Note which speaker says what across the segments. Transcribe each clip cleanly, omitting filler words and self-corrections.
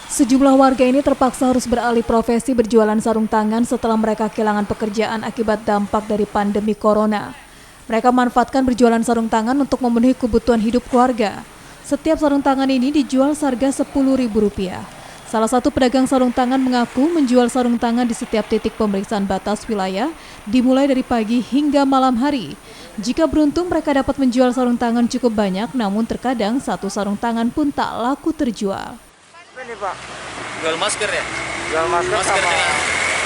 Speaker 1: Sejumlah warga ini terpaksa harus beralih profesi berjualan sarung tangan setelah mereka kehilangan pekerjaan akibat dampak dari pandemi corona. Mereka memanfaatkan berjualan sarung tangan untuk memenuhi kebutuhan hidup keluarga. Setiap sarung tangan ini dijual seharga Rp10.000. Salah satu pedagang sarung tangan mengaku menjual sarung tangan di setiap titik pemeriksaan batas wilayah, dimulai dari pagi hingga malam hari. Jika beruntung mereka dapat menjual sarung tangan cukup banyak, namun terkadang satu sarung tangan pun tak laku terjual.
Speaker 2: Ini Pak,
Speaker 3: Jual masker ya?
Speaker 2: jual masker sama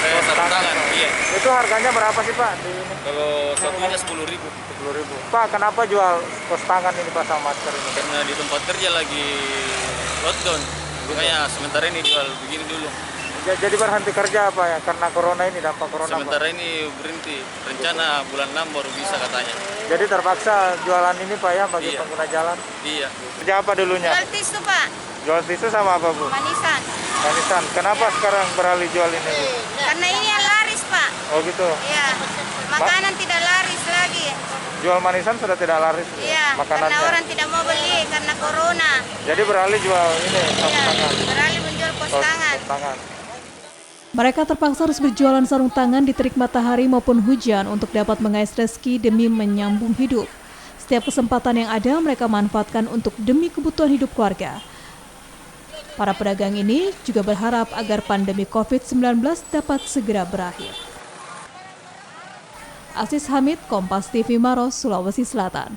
Speaker 3: dengan sarung tangan. Iya.
Speaker 2: Itu harganya berapa sih Pak di ini?
Speaker 3: Kalau satunya 10.000.
Speaker 2: 10.000. Pak, kenapa jual pos tangan ini Pak sama masker ini?
Speaker 3: Karena di tempat kerja lagi lockdown. Makanya sementara ini jual begini dulu.
Speaker 2: Jadi berhenti kerja apa ya? Karena corona ini, dampak corona
Speaker 3: Sementara
Speaker 2: Pak.
Speaker 3: ini berhenti. Rencana bulan 6 baru bisa katanya.
Speaker 2: Jadi terpaksa jualan ini Pak ya bagi
Speaker 3: Iya.
Speaker 2: pengguna jalan.
Speaker 3: Iya.
Speaker 2: Kerja apa dulunya?
Speaker 4: Jual tisu Pak,
Speaker 2: Jual tisu sama apa Bu?
Speaker 4: manisan.
Speaker 2: Manisan. Kenapa sekarang beralih jual ini Bu?
Speaker 4: Karena ini yang laris Pak.
Speaker 2: Oh gitu.
Speaker 4: Iya, makanan tidak laris lagi.
Speaker 2: Jual manisan sudah tidak laris
Speaker 4: Iya,
Speaker 2: makanannya.
Speaker 4: karena orang tidak mau beli karena corona.
Speaker 2: Jadi beralih jual ini sarung
Speaker 4: Iya,
Speaker 2: tangan.
Speaker 4: beralih menjual pos
Speaker 2: Pos
Speaker 4: tangan.
Speaker 2: tangan.
Speaker 1: Mereka terpaksa harus berjualan sarung tangan di terik matahari maupun hujan untuk dapat mengais rezeki demi menyambung hidup. Setiap kesempatan yang ada mereka manfaatkan untuk demi kebutuhan hidup keluarga. Para pedagang ini juga berharap agar pandemi COVID-19 dapat segera berakhir. Aziz Hamid, Kompas TV Maros, Sulawesi Selatan.